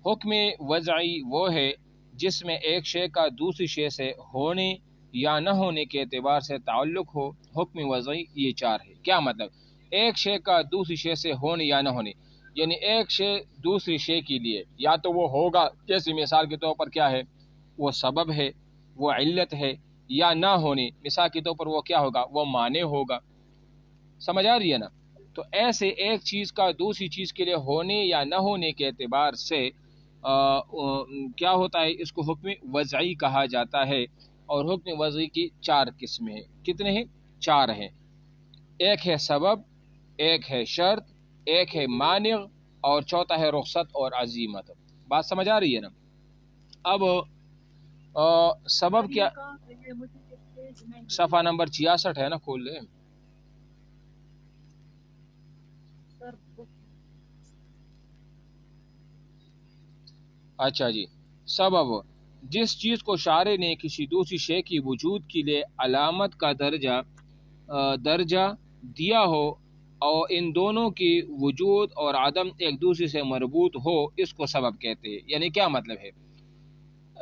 حکم وضعی وہ ہے جس میں ایک شے کا دوسری شے سے ہونے یا نہ ہونے کے اعتبار سے تعلق ہو۔ حکم وضعی یہ چار ہے۔ کیا مطلب؟ ایک شے کا دوسری شے سے ہونے یا نہ ہونے، یعنی ایک شے دوسری شے کے لیے یا تو وہ ہوگا، جیسے مثال کے طور پر کیا ہے، وہ سبب ہے، وہ علت ہے، یا نہ ہونے، مثال کے طور پر وہ کیا ہوگا، وہ مانع ہوگا۔ سمجھ آ رہی ہے نا؟ تو ایسے ایک چیز کا دوسری چیز کے لیے ہونے یا نہ ہونے کے اعتبار سے کیا ہوتا ہے، اس کو حکم وضعی کہا جاتا ہے۔ اور حکم وضعی کی چار قسمیں ہیں۔ کتنے ہیں؟ چار ہیں۔ ایک ہے سبب، ایک ہے شرط، ایک ہے مانع، اور چوتھا ہے رخصت اور عزیمت۔ بات سمجھ آ رہی ہے نا؟ اب سبب کیا، صفحہ نمبر 66 ہے نا، کھول لیں۔ اچھا جی، سبب جس چیز کو شارع نے کسی دوسری شے کی وجود کے لیے علامت کا درجہ دیا ہو اور ان دونوں کی وجود اور عدم ایک دوسرے سے مربوط ہو، اس کو سبب کہتے ہیں۔ یعنی کیا مطلب ہے؟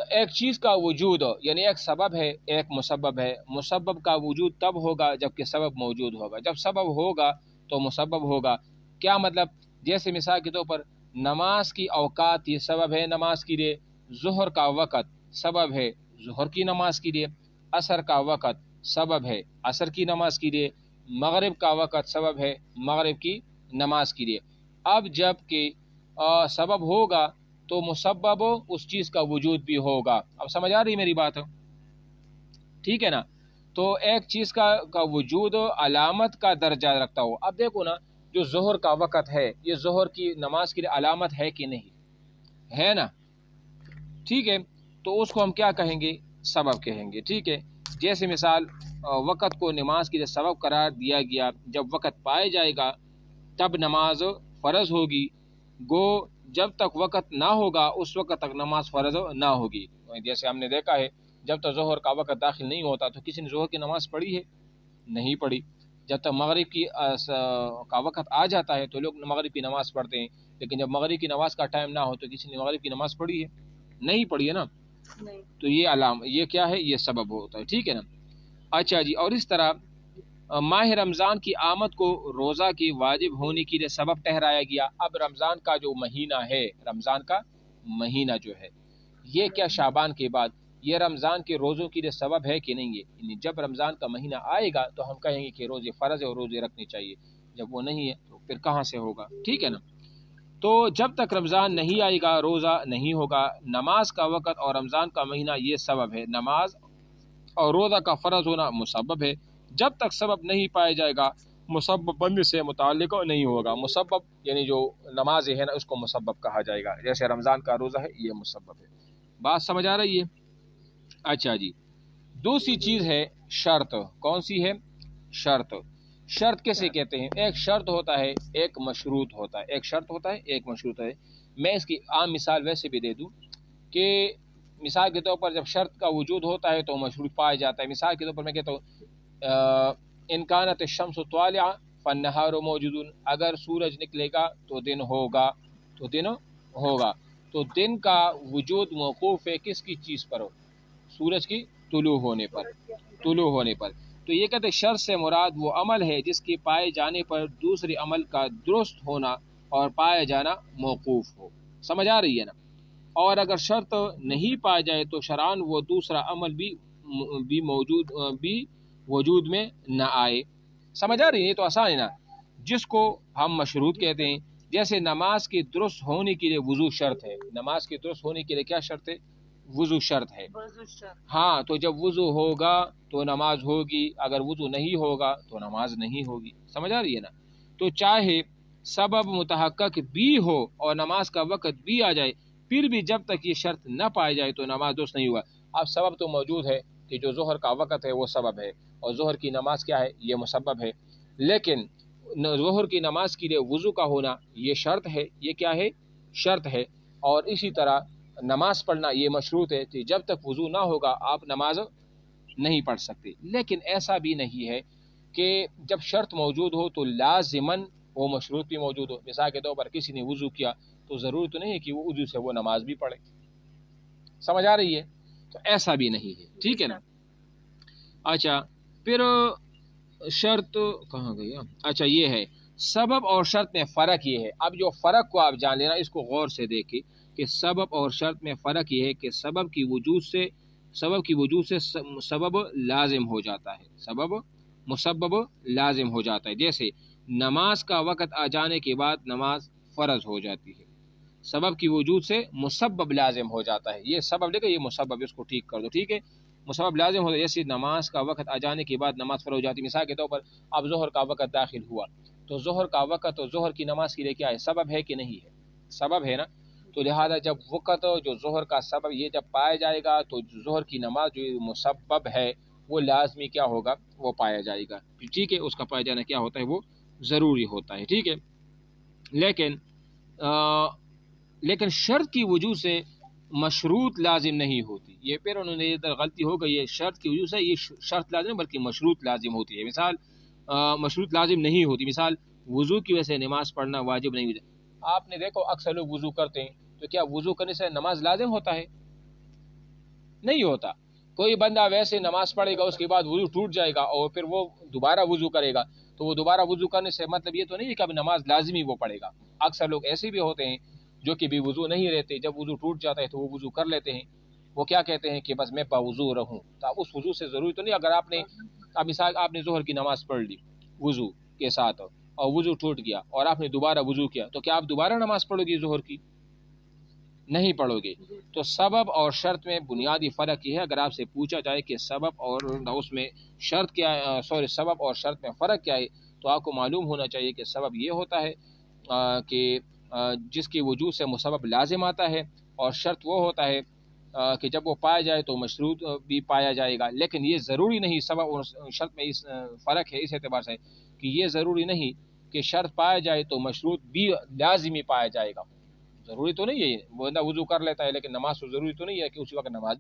ایک چیز کا وجود ہو، یعنی ایک سبب ہے، ایک مسبب ہے۔ مسبب کا وجود تب ہوگا جب کہ سبب موجود ہوگا۔ جب سبب ہوگا تو مسبب ہوگا۔ کیا مطلب؟ جیسے مثال کے طور پر نماز کی اوقات یہ سبب ہے نماز کے لیے، ظہر کا وقت سبب ہے ظہر کی نماز کے لیے، عصر کا وقت سبب ہے عصر کی نماز کے لیے، مغرب کا وقت سبب ہے مغرب کی نماز کے لیے۔ اب جب کہ سبب ہوگا تو مسبب اس چیز کا وجود بھی ہوگا۔ اب سمجھ آ رہی میری بات؟ ٹھیک ہے نا؟ تو ایک چیز کا وجود علامت کا درجہ رکھتا ہو۔ اب دیکھو نا، جو ظہر کا وقت ہے، یہ ظہر کی نماز کے لیے علامت ہے کہ نہیں ہے نا؟ ٹھیک ہے، تو اس کو ہم کیا کہیں گے؟ سبب کہیں گے۔ ٹھیک ہے، جیسے مثال وقت کو نماز کے لیے سبب قرار دیا گیا، جب وقت پائے جائے گا تب نماز فرض ہوگی، گو جب تک وقت نہ ہوگا اس وقت تک نماز فرض نہ ہوگی۔ جیسے ہم نے دیکھا ہے، جب تک ظہر کا وقت داخل نہیں ہوتا تو کسی نے ظہر کی نماز پڑھی ہے؟ نہیں پڑھی۔ جب تک مغرب کا وقت آ جاتا ہے تو لوگ مغرب کی نماز پڑھتے ہیں، لیکن جب مغرب کی نماز کا ٹائم نہ ہو تو کسی نے مغرب کی نماز پڑھی ہے؟ نہیں پڑھی ہے نا؟ تو یہ کیا ہے؟ یہ سبب ہوتا ہے۔ ٹھیک ہے نا؟ اچھا جی، اور اس طرح ماہ رمضان کی آمد کو روزہ کی واجب ہونے کے لیے سبب ٹھہرایا گیا۔ اب رمضان کا جو مہینہ ہے، رمضان کا مہینہ جو ہے، یہ کیا شعبان کے بعد یہ رمضان کے روزوں کے لیے سبب ہے کہ نہیں ہے؟ یعنی جب رمضان کا مہینہ آئے گا تو ہم کہیں گے کہ روزے فرض ہے اور روزے رکھنے چاہیے۔ جب وہ نہیں ہے تو پھر کہاں سے ہوگا؟ ٹھیک ہے نا؟ تو جب تک رمضان نہیں آئے گا روزہ نہیں ہوگا۔ نماز کا وقت اور رمضان کا مہینہ یہ سبب ہے، نماز اور روزہ کا فرض ہونا مسبب ہے۔ جب تک سبب نہیں پایا جائے گا مسبب بند سے متعلق نہیں ہوگا۔ مسبب یعنی جو نماز ہے نا، اس کو مسبب کہا جائے گا، جیسے رمضان کا روزہ ہے یہ مسبب ہے۔ بات سمجھ آ رہی ہے؟ اچھا جی، دوسری چیز ہے شرط۔ کون سی ہے؟ شرط۔ شرط کیسے کہتے ہیں؟ ایک شرط ہوتا ہے، ایک مشروط ہوتا ہے۔ ایک شرط ہوتا ہے، ایک مشروط ہے۔ میں اس کی عام مثال ویسے بھی دے دوں کہ مثال کے طور پر جب شرط کا وجود ہوتا ہے تو مشروط پایا جاتا ہے۔ مثال کے طور پر میں کہتا ہوں ان کانت الشمس طالعہ فالنہار موجود، اگر سورج نکلے گا تو دن ہوگا، تو دن ہوگا۔ تو دن کا وجود موقوف ہے کس کی چیز پر؟ سورج کی طلوع ہونے پر۔ طلوع ہونے پر تو یہ کہتے ہیں شرط سے مراد وہ عمل ہے جس کے پائے جانے پر دوسرے عمل کا درست ہونا اور پایا جانا موقوف ہو۔ سمجھ آ رہی ہے نا؟ اور اگر شرط نہیں پایا جائے تو شرعاً وہ دوسرا عمل بھی وجود میں نہ آئے۔ سمجھ آ رہی ہے؟ یہ تو آسان ہے نا، جس کو ہم مشروط کہتے ہیں۔ جیسے نماز کے درست ہونے کے لیے وضو شرط ہے۔ نماز کے درست ہونے کے لیے کیا شرط ہے؟ وضو شرط ہے۔ ہاں، تو جب وضو ہوگا تو نماز ہوگی، اگر وضو نہیں ہوگا تو نماز نہیں ہوگی۔ سمجھ آ رہی ہے نا؟ تو چاہے سبب متحقق بھی ہو اور نماز کا وقت بھی آ جائے، پھر بھی جب تک یہ شرط نہ پائی جائے تو نماز درست نہیں ہوا۔ اب سبب تو موجود ہے کہ جو ظہر کا وقت ہے وہ سبب ہے، اور ظہر کی نماز کیا ہے؟ یہ مسبب ہے۔ لیکن ظہر کی نماز کے لیے وضو کا ہونا یہ شرط ہے۔ یہ کیا ہے؟ شرط ہے۔ اور اسی طرح نماز پڑھنا یہ مشروط ہے کہ جب تک وضو نہ ہوگا آپ نماز نہیں پڑھ سکتے۔ لیکن ایسا بھی نہیں ہے کہ جب شرط موجود ہو تو لازماً وہ مشروط بھی موجود ہو۔ مثال کے طور پر کسی نے وضو کیا تو ضروری تو نہیں ہے کہ وہ وضو سے وہ نماز بھی پڑھے. سمجھ آ رہی ہے؟ تو ایسا بھی نہیں ہے. ٹھیک ہے نا. اچھا پھر شرط کہاں گئی؟ اچھا یہ ہے سبب اور شرط میں فرق یہ ہے. اب جو فرق کو آپ جان لینا، اس کو غور سے دیکھیں کہ سبب اور شرط میں فرق یہ ہے کہ سبب کی وجود سے سبب لازم ہو جاتا ہے، سبب مسبب لازم ہو جاتا ہے. جیسے نماز کا وقت آ جانے کے بعد نماز فرض ہو جاتی ہے، سبب کی وجود سے مسبب لازم ہو جاتا ہے. یہ سبب لے کر یہ مسبب، اس کو ٹھیک کر دو. ٹھیک ہے، مسبب لازم ہو جاتا ہے. جیسے نماز کا وقت آ جانے کے بعد نماز فرض ہو جاتی ہے. مثال کے طور پر اب ظہر کا وقت داخل ہوا تو ظہر کا وقت تو ظہر کی نماز کے لیے کیا ہے؟ سبب ہے کہ نہیں ہے؟ سبب ہے نا. تو لہذا جب وقت جو ظہر کا سبب یہ جب پایا جائے گا تو ظہر کی نماز جو مسبب ہے وہ لازمی کیا ہوگا؟ وہ پایا جائے گا. ٹھیک ہے، اس کا پایا جانا کیا ہوتا ہے؟ وہ ضروری ہوتا ہے. ٹھیک ہے، لیکن شرط کی وجود سے مشروط لازم نہیں ہوتی. یہ پھر انہوں نے ادھر غلطی ہو گئی ہے. شرط کی وجود سے یہ شرط لازم بلکہ مشروط لازم ہوتی ہے. مثال مشروط لازم نہیں ہوتی. مثال وضو کی وجہ سے نماز پڑھنا واجب نہیں ہوتا. آپ نے دیکھو اکثر لوگ وضو کرتے ہیں، تو کیا وضو کرنے سے نماز لازم ہوتا ہے؟ نہیں ہوتا. کوئی بندہ ویسے نماز پڑھے گا، اس کے بعد وضو ٹوٹ جائے گا اور پھر وہ دوبارہ وضو کرے گا، تو وہ دوبارہ وضو کرنے سے مطلب یہ تو نہیں ہے کہ اب نماز لازمی وہ پڑھے گا. اکثر لوگ ایسے بھی ہوتے ہیں جو کہ بھی وضو نہیں رہتے، جب وضو ٹوٹ جاتا ہے تو وہ وضو کر لیتے ہیں. وہ کیا کہتے ہیں کہ بس میں باوضو رہوں. تو اب اس وضو سے ضروری تو نہیں. اگر آپ نے اب مثال آپ نے ظہر کی نماز پڑھ لی وضو کے ساتھ اور وضو ٹوٹ گیا اور آپ نے دوبارہ وضو کیا، تو کیا آپ دوبارہ نماز پڑھو گی ظہر کی؟ نہیں پڑھو گے. تو سبب اور شرط میں بنیادی فرق یہ ہے. اگر آپ سے پوچھا جائے کہ سبب اور اس میں شرط کیا ہے، سبب اور شرط میں فرق کیا ہے، تو آپ کو معلوم ہونا چاہیے کہ سبب یہ ہوتا ہے کہ جس کی وجود سے مسبب لازم آتا ہے، اور شرط وہ ہوتا ہے کہ جب وہ پایا جائے تو مشروط بھی پایا جائے گا. لیکن یہ ضروری نہیں، سبب اور شرط میں اس فرق ہے اس اعتبار سے کہ یہ ضروری نہیں کہ شرط پایا جائے تو مشروط بھی لازمی پایا جائے گا. ضروری تو نہیں ہے. وہ بندہ وضو کر لیتا ہے لیکن نماز تو ضروری تو نہیں ہے کہ اسی وقت نماز